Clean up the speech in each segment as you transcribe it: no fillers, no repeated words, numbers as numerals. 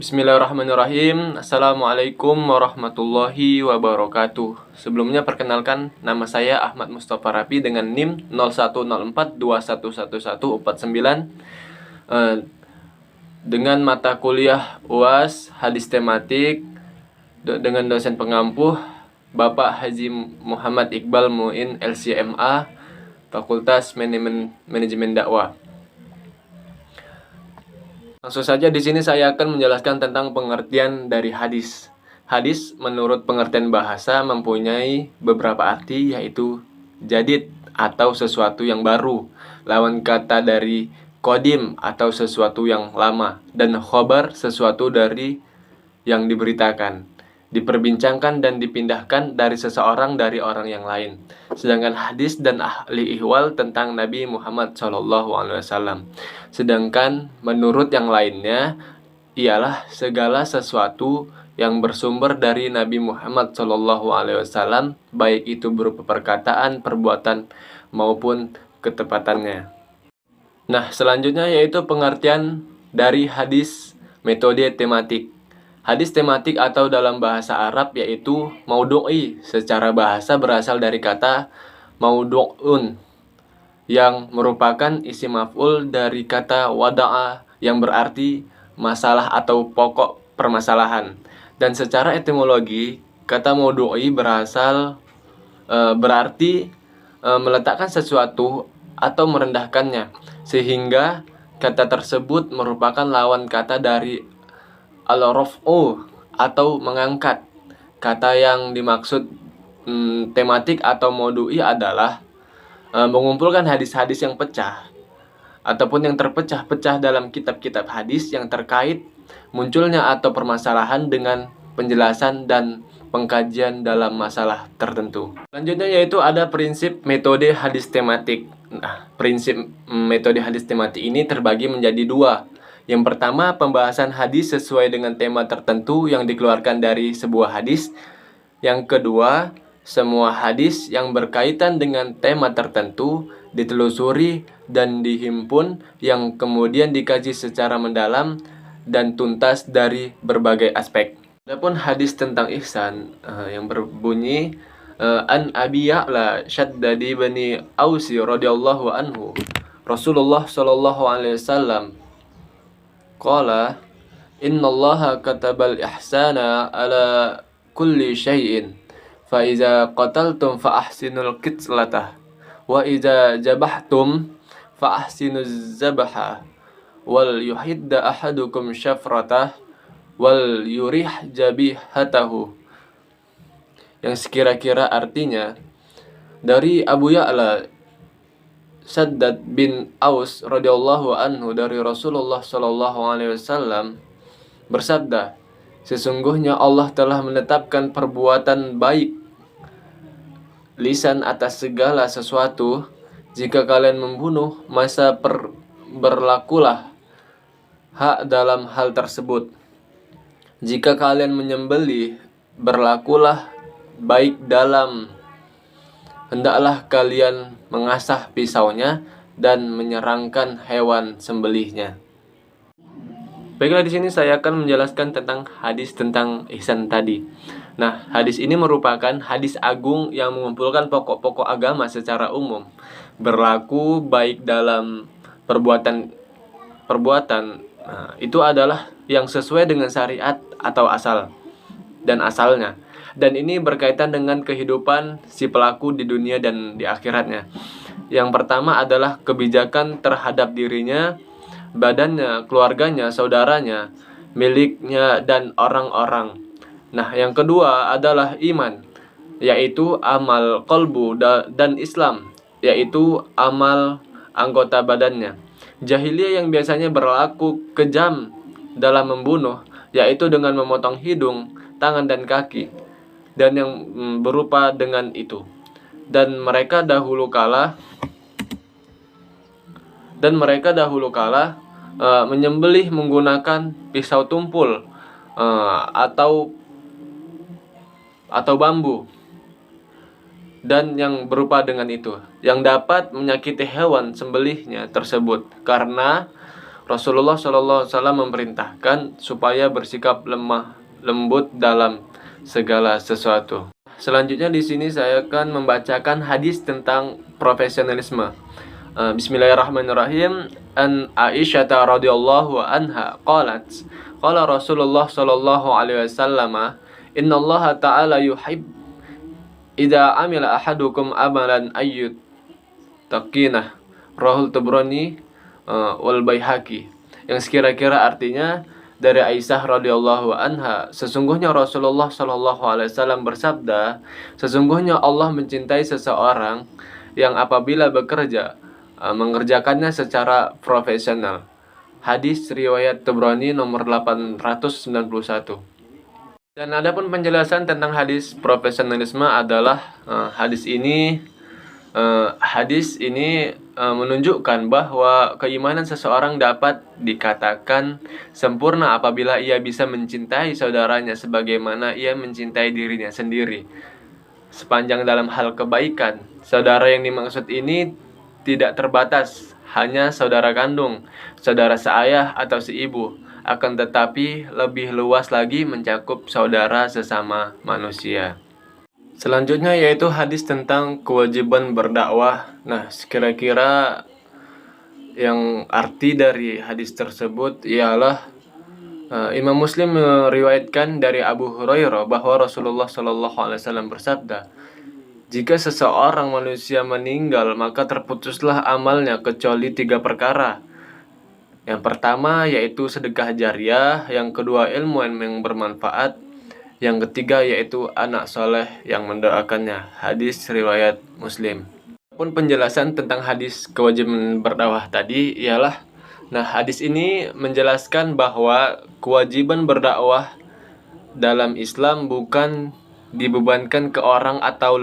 Bismillahirrahmanirrahim. Assalamualaikum warahmatullahi wabarakatuh. Sebelumnya perkenalkan, nama saya Ahmad Mustafa Rapi dengan NIM 0104211149 dengan mata kuliah UAS Hadis Tematik dengan dosen pengampuh Bapak Haji Muhammad Iqbal Muin LCMA Fakultas Manajemen Dakwah. Langsung saja di sini saya akan menjelaskan tentang pengertian dari hadis. Hadis menurut pengertian bahasa mempunyai beberapa arti, yaitu jadid atau sesuatu yang baru, lawan kata dari qadim atau sesuatu yang lama, dan khobar sesuatu dari yang diberitakan, diperbincangkan dan dipindahkan dari seseorang dari orang yang lain. Sedangkan hadis dan ahli ihwal tentang Nabi Muhammad SAW. Sedangkan menurut yang lainnya ialah segala sesuatu yang bersumber dari Nabi Muhammad SAW, baik itu berupa perkataan, perbuatan maupun ketepatannya. Nah, selanjutnya yaitu pengertian dari hadis metode tematik. Hadis tematik atau dalam bahasa Arab yaitu maudu'i. Secara bahasa berasal dari kata maudu'un yang merupakan isim maf'ul dari kata wada'a yang berarti masalah atau pokok permasalahan. Dan secara etimologi kata maudu'i berarti meletakkan sesuatu atau merendahkannya, sehingga kata tersebut merupakan lawan kata dari al-raf'u atau mengangkat. Kata yang dimaksud tematik atau maudu'i adalah mengumpulkan hadis-hadis yang pecah ataupun yang terpecah-pecah dalam kitab-kitab hadis yang terkait munculnya atau permasalahan dengan penjelasan dan pengkajian dalam masalah tertentu. Selanjutnya yaitu ada prinsip metode hadis tematik. Nah, prinsip metode hadis tematik ini terbagi menjadi dua. Yang pertama, pembahasan hadis sesuai dengan tema tertentu yang dikeluarkan dari sebuah hadis. Yang kedua, semua hadis yang berkaitan dengan tema tertentu ditelusuri dan dihimpun yang kemudian dikaji secara mendalam dan tuntas dari berbagai aspek. Adapun hadis tentang ihsan yang berbunyi an Abi Ya'la Shaddadi bani Ausi radhiyallahu anhu, Rasulullah sallallahu alaihi wasallam qala innallaha katabal ihsana ala kulli syai'in fa iza qataltum fa ahsinul qitlatah wa iza jabahtum fa ahsinuz zabaha wal yuhidda ahadukum syafratah wal yurih jabihatahu, yang sekira-kira artinya dari Abu Ya'la Shaddad bin Aus radhiyallahu anhu dari Rasulullah sallallahu alaihi wasallam bersabda, sesungguhnya Allah telah menetapkan perbuatan baik lisan atas segala sesuatu. Jika kalian membunuh, maka berlakulah hak dalam hal tersebut. Jika kalian menyembelih, berlakulah baik dalam. Hendaklah kalian mengasah pisaunya dan menyerangkan hewan sembelihnya. Baiklah, di sini saya akan menjelaskan tentang hadis tentang ihsan tadi. Nah, hadis ini merupakan hadis agung yang mengumpulkan pokok-pokok agama secara umum, berlaku baik dalam perbuatan. Nah, itu adalah yang sesuai dengan syariat atau asalnya. Dan ini berkaitan dengan kehidupan si pelaku di dunia dan di akhiratnya. Yang pertama adalah kebijakan terhadap dirinya, badannya, keluarganya, saudaranya, miliknya, dan orang-orang. Nah, yang kedua adalah iman, yaitu amal qalbu, dan Islam, yaitu amal anggota badannya. Jahiliyah yang biasanya berlaku kejam dalam membunuh, yaitu dengan memotong hidung, tangan, dan kaki, dan yang berupa dengan itu. Dan mereka dahulu kala menyembelih menggunakan pisau tumpul atau bambu, dan yang berupa dengan itu, yang dapat menyakiti hewan sembelihnya tersebut, karena Rasulullah SAW memerintahkan supaya bersikap lemah lembut dalam segala sesuatu. Selanjutnya di sini saya akan membacakan hadis tentang profesionalisme. Bismillahirrahmanirrahim. An Aisyah radhiyallahu anha qalat qala Rasulullah sallallahu alaihi wasallam innallaha ta'ala yuhib idza amila ahadukum amalan ayyut taqinah rahul Tabrani wal Baihaqi, yang sekira-kira artinya dari Aisyah radhiyallahu anha, sesungguhnya Rasulullah shallallahu alaihi wasallam bersabda, sesungguhnya Allah mencintai seseorang yang apabila bekerja mengerjakannya secara profesional. Hadis riwayat Tabrani nomor 891. Dan adapun penjelasan tentang hadis profesionalisme adalah hadis ini menunjukkan bahwa keimanan seseorang dapat dikatakan sempurna apabila ia bisa mencintai saudaranya sebagaimana ia mencintai dirinya sendiri. Sepanjang dalam hal kebaikan, saudara yang dimaksud ini tidak terbatas hanya saudara kandung, saudara seayah atau seibu, akan tetapi lebih luas lagi mencakup saudara sesama manusia. Selanjutnya yaitu hadis tentang kewajiban berdakwah. Nah, kira-kira yang arti dari hadis tersebut ialah Imam Muslim meriwayatkan dari Abu Hurairah bahwa Rasulullah SAW bersabda, jika seseorang manusia meninggal maka terputuslah amalnya kecuali 3 perkara. Yang pertama yaitu sedekah jariah, yang kedua ilmu yang bermanfaat, yang ketiga yaitu anak soleh yang mendoakannya. Hadis riwayat Muslim. Pun penjelasan tentang hadis kewajiban berdakwah tadi ialah, hadis ini menjelaskan bahwa kewajiban berdakwah dalam Islam bukan dibebankan ke orang atau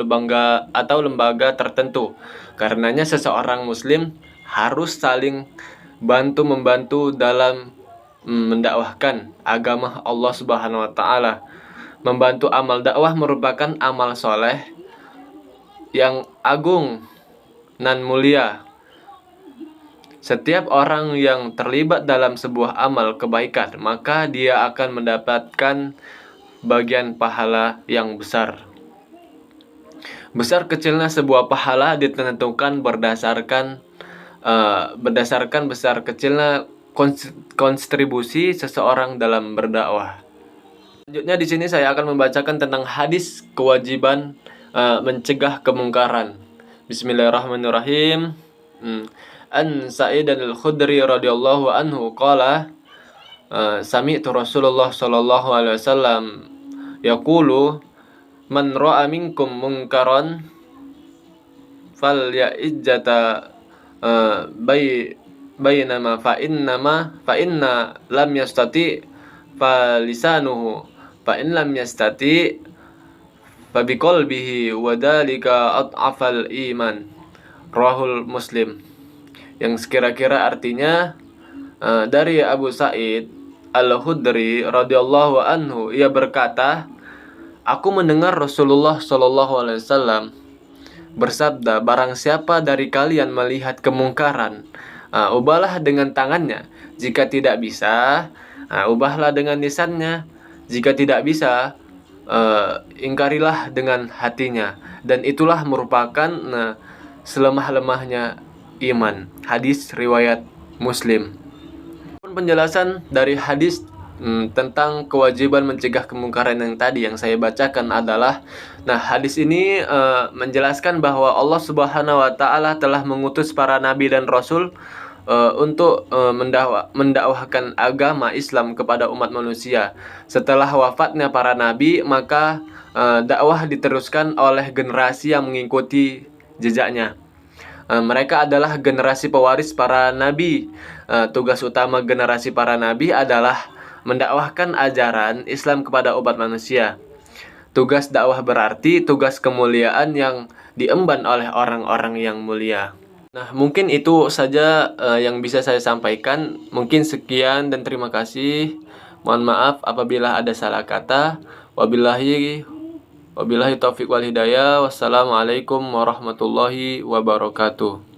lembaga tertentu. Karenanya seseorang muslim harus saling bantu-membantu dalam mendakwahkan agama Allah Subhanahu wa taala. Membantu amal dakwah merupakan amal soleh yang agung nan mulia. Setiap orang yang terlibat dalam sebuah amal kebaikan, maka dia akan mendapatkan bagian pahala yang besar. Besar kecilnya sebuah pahala ditentukan berdasarkan besar kecilnya kontribusi seseorang dalam berdakwah. Selanjutnya di sini saya akan membacakan tentang hadis kewajiban mencegah kemungkaran. Bismillahirrahmanirrahim. An Sa'id al-Khudri radhiyallahu anhu qala sami'tu Rasulullah sallallahu alaihi wasallam yaqulu man ra'a minkum munkaran falya'ijjata bainama fa inna lam yastati fa lisanuhu fa in lam yastati fa biqalbihi wa dzalika adhafal iman. Rahul Muslim. Yang sekira-kira artinya dari Abu Sa'id Al-Khudri radhiyallahu anhu, ia berkata, aku mendengar Rasulullah sallallahu alaihi wasallam bersabda, barang siapa dari kalian melihat kemungkaran, ubahlah dengan tangannya. Jika tidak bisa, ubahlah dengan lisannya. Jika tidak bisa, ingkarilah dengan hatinya. Dan itulah merupakan selemah-lemahnya iman. Hadis riwayat Muslim. Penjelasan dari hadis tentang kewajiban mencegah kemungkaran yang tadi yang saya bacakan adalah, hadis ini menjelaskan bahwa Allah Subhanahu wa taala telah mengutus para nabi dan rasul untuk mendakwahkan agama Islam kepada umat manusia. Setelah wafatnya para nabi, maka dakwah diteruskan oleh generasi yang mengikuti jejaknya. Mereka adalah generasi pewaris para nabi. Tugas utama generasi para nabi adalah mendakwahkan ajaran Islam kepada umat manusia. Tugas dakwah berarti tugas kemuliaan yang diemban oleh orang-orang yang mulia. Mungkin itu saja yang bisa saya sampaikan. Mungkin sekian dan terima kasih. Mohon maaf apabila ada salah kata. Wabillahi taufiq wal hidayah. Wassalamualaikum warahmatullahi wabarakatuh.